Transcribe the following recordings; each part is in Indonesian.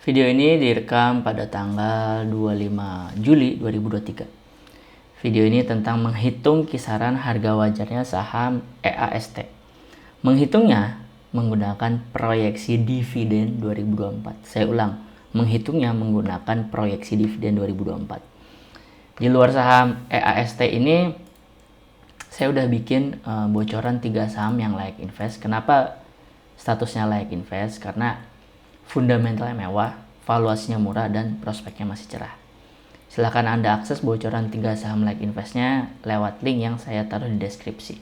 Video ini direkam pada tanggal 25 Juli 2023. Video ini tentang menghitung kisaran harga wajarnya saham EAST. Menghitungnya menggunakan proyeksi dividen 2024. Saya ulang, menghitungnya menggunakan proyeksi dividen 2024. Di luar saham EAST ini, saya udah bikin bocoran 3 saham yang layak invest. Kenapa statusnya layak invest? Karena fundamentalnya mewah, valuasinya murah, dan prospeknya masih cerah. Silahkan Anda akses bocoran 3 saham layak investnya lewat link yang saya taruh di deskripsi.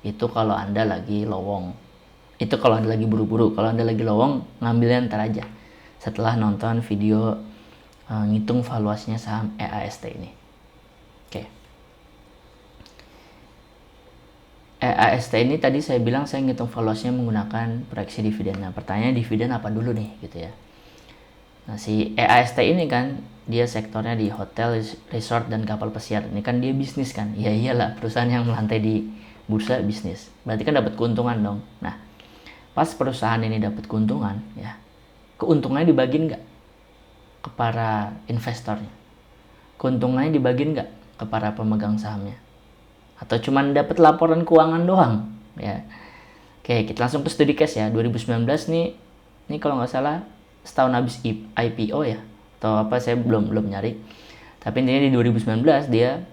Itu kalau Anda lagi lowong. Itu kalau Anda lagi buru-buru. Kalau Anda lagi lowong, ngambilnya ntar aja setelah nonton video ngitung valuasinya saham EAST ini. Oke. EAST ini tadi saya bilang saya ngitung valuasinya menggunakan proyeksi dividen. Nah, pertanyaannya dividen apa dulu nih gitu ya. Nah, si EAST ini kan dia sektornya di hotel, resort, dan kapal pesiar. Ini kan dia bisnis kan. Ya iyalah, perusahaan yang melantai di bursa bisnis. Berarti kan dapat keuntungan dong. Nah, pas perusahaan ini dapat keuntungan, ya, keuntungannya dibagiin nggak ke para investornya? Keuntungannya dibagiin nggak ke para pemegang sahamnya? Atau cuman dapat laporan keuangan doang, ya. Oke, kita langsung ke studi case ya. 2019 nih, ini kalau nggak salah setahun habis IPO ya, atau apa, saya belum nyari. Tapi intinya di 2019 dia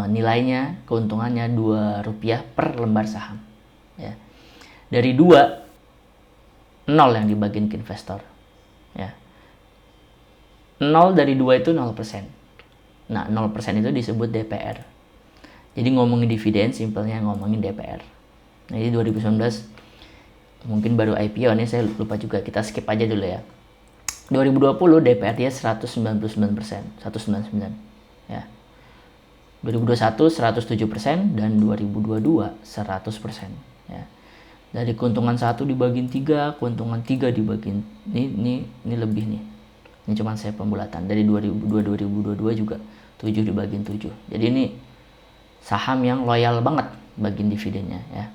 nilainya, keuntungannya Rp2 per lembar saham, ya. Dari 2, 0 yang dibagiin ke investor, ya. 0 dari 2 itu 0%. Nah, 0% itu disebut DPR. Jadi ngomongin dividen, simpelnya ngomongin DPR. Nah, ini 2019 mungkin baru IPO nih, saya lupa juga, kita skip aja dulu ya. 2020 DPR dia 199%, 199 ya. 2021 107% dan 2022 100% ya. Dari keuntungan 1 dibagiin 3, keuntungan 3 dibagiin ini lebih nih. Ini cuma saya pembulatan. Dari 2022 juga 7 dibagiin 7. Jadi ini saham yang loyal banget bagian dividennya ya.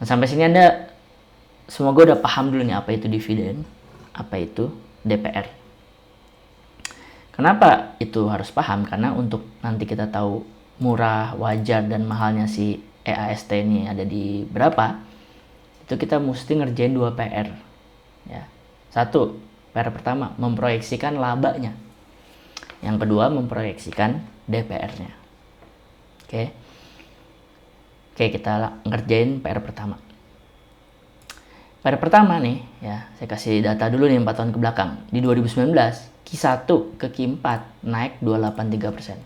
Nah, sampai sini Anda semoga udah paham dulu nih apa itu dividen, apa itu DPR. Kenapa itu harus paham? Karena untuk nanti kita tahu murah, wajar, dan mahalnya si EAST ini ada di berapa, itu kita mesti ngerjain 2 PR ya. 1, PR pertama memproyeksikan labanya. Yang kedua memproyeksikan DPR-nya. Oke, kita ngerjain PR pertama. PR pertama nih, ya, saya kasih data dulu nih 4 tahun ke belakang. Di 2019, Q1 ke Q4 naik 283%.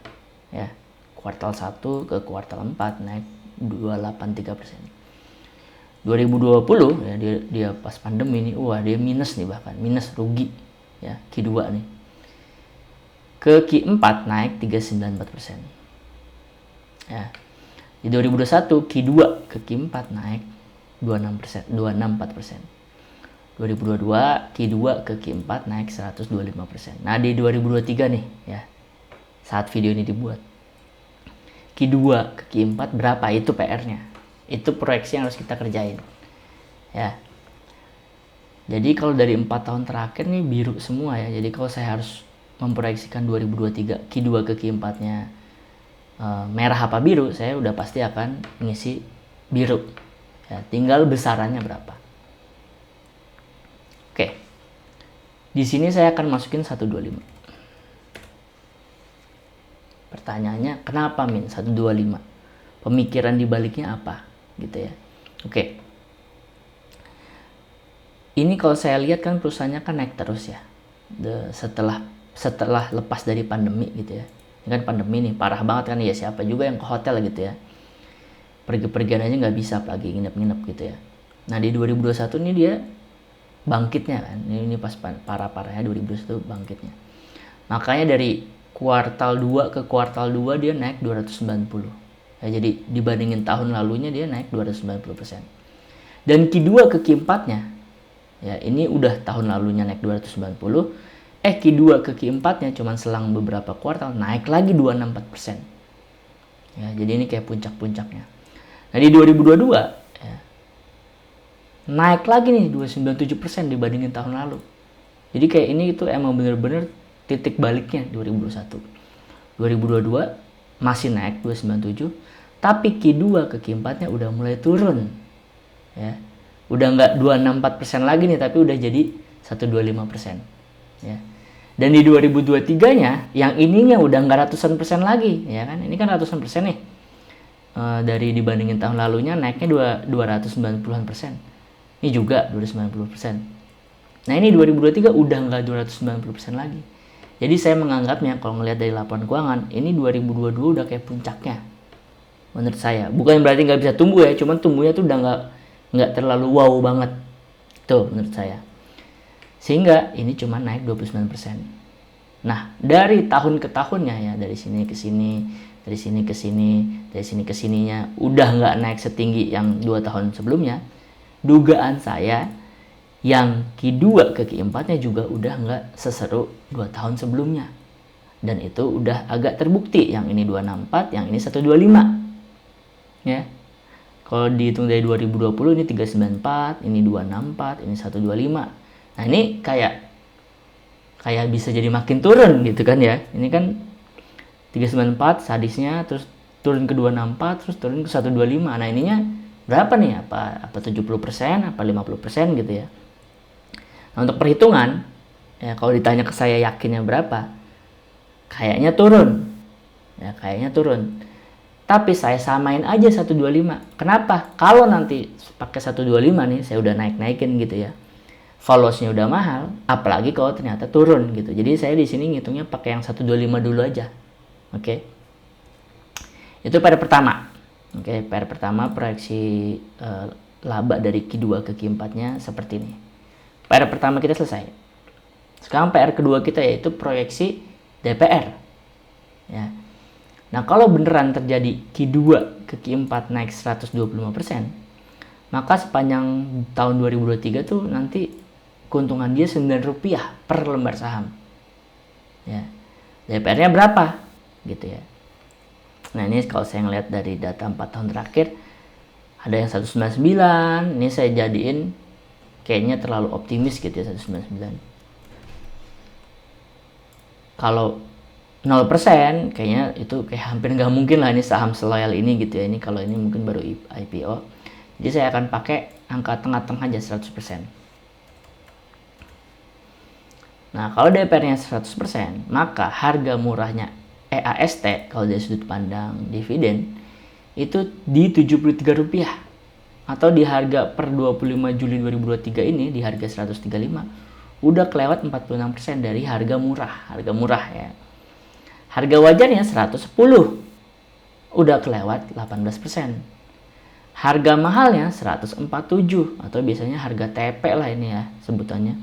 Ya, kuartal 1 ke kuartal 4 naik 283%. 2020 ya, dia pas pandemi nih, wah dia minus nih, bahkan minus, rugi ya. Q2 nih. Ke Q4 naik 394%. Ya. Di 2021 Q2 ke Q4 naik 26%, 264%. 2022 Q2 ke Q4 naik 125%. Nah, di 2023 nih ya, saat video ini dibuat, Q2 ke Q4 berapa? Itu PR-nya. Itu proyeksi yang harus kita kerjain. Ya. Jadi kalau dari 4 tahun terakhir nih biru semua ya. Jadi kalau saya harus memproyeksikan 2023 Q2 ke Q4-nya merah apa biru, saya udah pasti akan mengisi biru ya, tinggal besarannya berapa. Oke, di sini saya akan masukin 125. Pertanyaannya, kenapa min 125? Pemikiran dibaliknya apa gitu ya. Oke, ini kalau saya lihat kan perusahaannya kan naik terus ya, setelah lepas dari pandemi gitu ya. Ini kan pandemi nih parah banget kan ya, siapa juga yang ke hotel gitu ya, pergi-pergian aja nggak bisa, apalagi nginep-nginep gitu ya. Nah, di 2021 ini dia bangkitnya kan, ini pas parah-parahnya 2021 bangkitnya. Makanya dari kuartal 2 ke kuartal 2 dia naik 290 ya. Jadi dibandingin tahun lalunya dia naik 290%. Dan Q2 ke Q4 nya ya, ini udah tahun lalunya naik 290, Q2 ke Q4 nya cuman selang beberapa kuartal naik lagi 264%. Ya, jadi ini kayak puncak-puncaknya. Nah, di 2022 ya, naik lagi nih 297% dibandingin tahun lalu. Jadi kayak ini itu emang bener-bener titik baliknya 2021. 2022 masih naik 297, tapi Q2 ke Q4-nya udah mulai turun. Ya. Udah nggak 264% lagi nih, tapi udah jadi 125%. Ya. Dan di 2023-nya yang ininya udah nggak ratusan persen lagi, ya kan? Ini kan ratusan persen nih. Dari dibandingin tahun lalunya naiknya 290-an%. Ini juga 290%. Nah, ini 2023 udah nggak 290% lagi. Jadi saya menganggapnya kalau ngelihat dari laporan keuangan, ini 2022 udah kayak puncaknya. Menurut saya. Bukan berarti nggak bisa tumbuh ya, cuman tumbuhnya tuh udah nggak terlalu wow banget. Tuh menurut saya. Sehingga ini cuma naik 29%. Nah, dari tahun ke tahunnya ya, dari sini ke sini, dari sini ke sini, dari sini ke sininya udah nggak naik setinggi yang 2 tahun sebelumnya. Dugaan saya yang Q2 ke Q4-nya juga udah nggak seseru 2 tahun sebelumnya. Dan itu udah agak terbukti, yang ini 264, yang ini 125. Ya. Kalau dihitung dari 2020 ini 394, ini 264, ini 125. Nah, ini kayak bisa jadi makin turun gitu kan ya. Ini kan 394 sadisnya, terus turun ke 264, terus turun ke 125. Nah, ininya berapa nih? Apa 70%, apa 50% gitu ya. Nah, untuk perhitungan, ya kalau ditanya ke saya yakinnya berapa, kayaknya turun. Ya, kayaknya turun. Tapi saya samain aja 125. Kenapa? Kalau nanti pakai 125 nih, saya udah naik-naikin gitu ya. Follows-nya udah mahal, apalagi kalau ternyata turun gitu. Jadi saya di sini ngitungnya pakai yang 125 dulu aja. Oke. Itu pada pertama. Oke, pada pertama proyeksi laba dari Q2 ke Q4-nya seperti ini. PR pertama kita selesai. Sekarang PR kedua kita yaitu proyeksi DPR. Ya. Nah, kalau beneran terjadi Q2 ke Q4 naik 125%, maka sepanjang tahun 2023 tuh nanti keuntungan dia Rp9 per lembar saham. Ya. DPR-nya berapa? Gitu ya. Nah, ini kalau saya ngeliat dari data 4 tahun terakhir, ada yang 199, ini saya jadiin kayaknya terlalu optimis gitu ya, 199. Kalau 0% kayaknya itu kayak hampir nggak mungkin lah ini saham seloyal ini gitu ya. Ini kalau ini mungkin baru IPO. Jadi saya akan pakai angka tengah-tengah aja 100%. Nah, kalau DPR-nya 100%, maka harga murahnya EAST kalau dari sudut pandang dividen itu di Rp73. Atau di harga per 25 Juli 2023 ini di harga 135 udah kelewat 46% dari harga murah. Harga murah ya. Harga wajarnya 110 udah kelewat 18%. Harga mahalnya 147 atau biasanya harga TP lah ini ya sebutannya.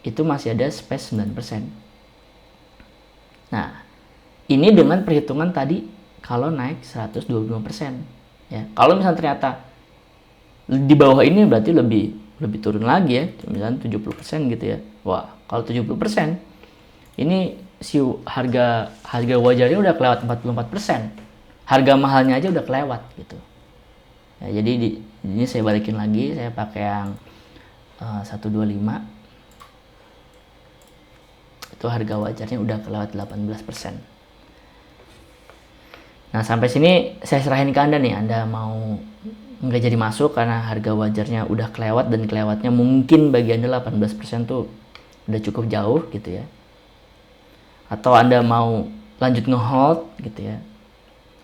Itu masih ada space 9%. Nah, ini dengan perhitungan tadi kalau naik 125%. Ya, kalau misalnya ternyata di bawah ini berarti lebih turun lagi ya, misalnya 70% gitu ya. Wah, kalau 70% ini si harga wajarnya udah kelewat 44%. Harga mahalnya aja udah kelewat gitu. Ya, jadi ini saya balikin lagi, saya pakai yang 125. Itu harga wajarnya udah kelewat 18%. Nah, sampai sini saya serahin ke Anda nih, Anda mau nggak jadi masuk karena harga wajarnya udah kelewat, dan kelewatnya mungkin bagi Anda 18% tuh udah cukup jauh gitu ya. Atau Anda mau lanjut nge-hold gitu ya.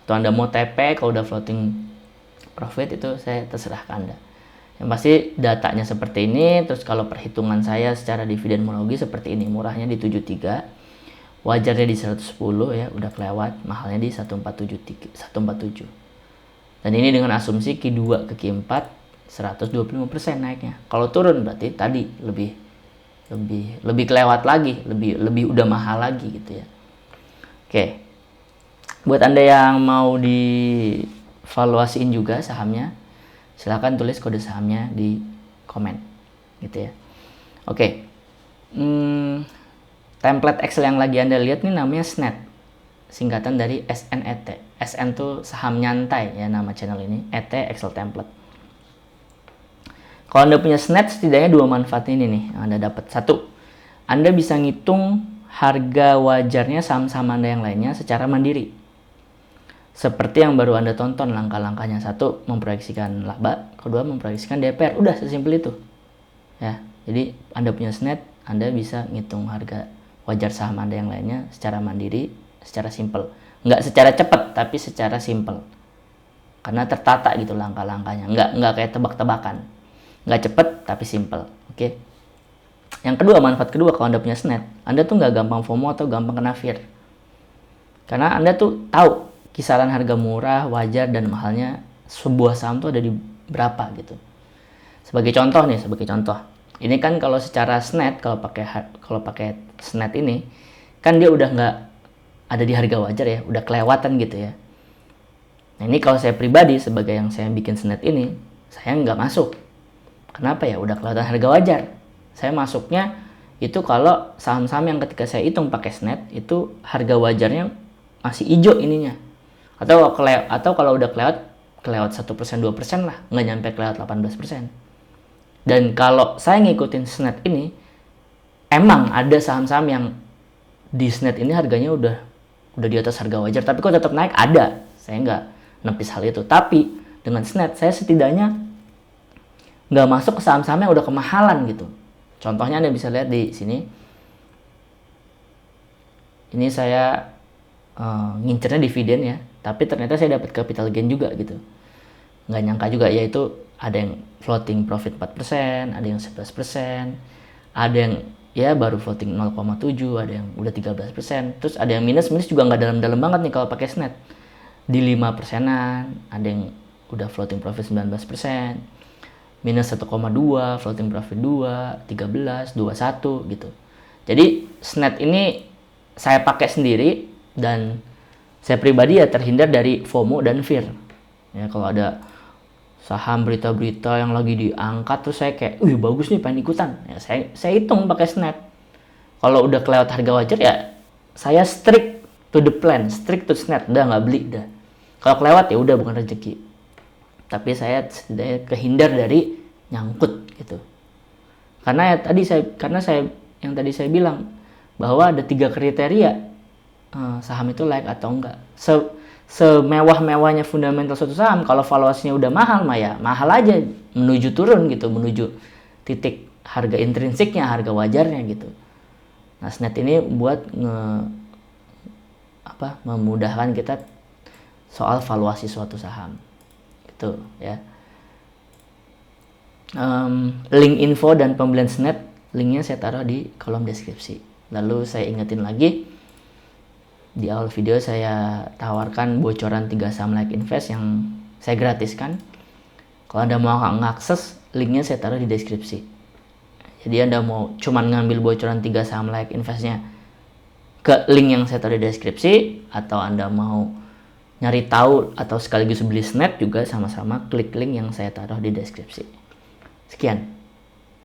Atau Anda mau TP kalau udah floating profit, itu saya terserah ke Anda. Yang pasti datanya seperti ini, terus kalau perhitungan saya secara dividenologi seperti ini, murahnya di 73, wajarnya di 110 ya, udah kelewat, mahalnya di 147. Dan ini dengan asumsi Q2 ke Q4 125% naiknya. Kalau turun berarti tadi lebih kelewat lagi, lebih udah mahal lagi gitu ya. Oke. Buat Anda yang mau divaluasiin juga sahamnya, silahkan tulis kode sahamnya di komen gitu ya. Oke. Template Excel yang lagi Anda lihat nih namanya SNET, singkatan dari SNET. SN tuh saham nyantai ya nama channel ini, ET Excel template. Kalau Anda punya SNET, setidaknya 2 manfaat ini nih yang Anda dapat. 1, Anda bisa ngitung harga wajarnya saham-saham Anda yang lainnya secara mandiri. Seperti yang baru Anda tonton langkah-langkahnya. 1, memproyeksikan laba. Kedua, memproyeksikan DPR. Udah sesimpel itu. Ya, jadi Anda punya SNET, Anda bisa ngitung harga wajar saham Anda yang lainnya secara mandiri, secara simpel. Nggak secara cepat, tapi secara simpel. Karena tertata gitu langkah-langkahnya. Nggak kayak tebak-tebakan. Nggak cepet, tapi simpel. Oke. Yang kedua, manfaat kedua kalau Anda punya SNET, Anda tuh nggak gampang FOMO atau gampang kena fear. Karena Anda tuh tahu kisaran harga murah, wajar, dan mahalnya sebuah saham tuh ada di berapa gitu. Sebagai contoh. Ini kan kalau secara SNET, kalau pakai SNET ini, kan dia udah nggak ada di harga wajar ya, udah kelewatan gitu ya. Nah ini kalau saya pribadi sebagai yang saya bikin SNET ini, saya nggak masuk. Kenapa ya? Udah kelewatan harga wajar. Saya masuknya itu kalau saham-saham yang ketika saya hitung pakai SNET itu harga wajarnya masih hijau ininya. Atau kalau udah kelewat 1%, 2% lah, nggak nyampe kelewat 18%. Dan kalau saya ngikutin SNET ini, emang ada saham-saham yang di SNET ini harganya udah di atas harga wajar, tapi kok tetap naik, ada. Saya nggak nepis hal itu. Tapi dengan SNET, saya setidaknya nggak masuk ke saham-saham yang udah kemahalan gitu. Contohnya Anda bisa lihat di sini. Ini saya ngincernya dividen ya, tapi ternyata saya dapat capital gain juga gitu. Nggak nyangka juga, yaitu ada yang floating profit 4%, ada yang 11%, ada yang ya baru floating 0,7, ada yang udah 13%, terus ada yang minus juga nggak dalam-dalam banget nih kalau pakai SNET. Di 5%-an, ada yang udah floating profit 19%, minus 1,2, floating profit 2, 13, 21 gitu. Jadi SNET ini saya pakai sendiri, dan saya pribadi ya terhindar dari FOMO dan fear. Ya kalau ada saham berita-berita yang lagi diangkat terus saya kayak, "Wih, bagus nih, pengen ikutan." Ya saya hitung pakai SNET. Kalau udah kelewat harga wajar ya saya strict to the plan, strict to SNET, udah nggak beli dah. Kalau kelewat ya udah, bukan rezeki. Tapi saya setidaknya kehindar dari nyangkut gitu. Karena yang tadi saya bilang bahwa ada 3 kriteria saham itu layak atau enggak. Semewah-mewahnya fundamental suatu saham, kalau valuasinya udah mahal, ya mahal aja menuju turun gitu, menuju titik harga intrinsiknya, harga wajarnya gitu. Nah, SNET ini buat memudahkan kita soal valuasi suatu saham gitu ya. Link info dan pembelian SNET, linknya saya taruh di kolom deskripsi. Lalu saya ingetin lagi, di awal video saya tawarkan bocoran 3 saham Like Invest yang saya gratiskan. Kalau Anda mau ngakses, linknya saya taruh di deskripsi. Jadi Anda mau cuman ngambil bocoran 3 saham Like Investnya ke link yang saya taruh di deskripsi, atau Anda mau nyari tahu atau sekaligus beli SNET juga, sama-sama klik link yang saya taruh di deskripsi. Sekian.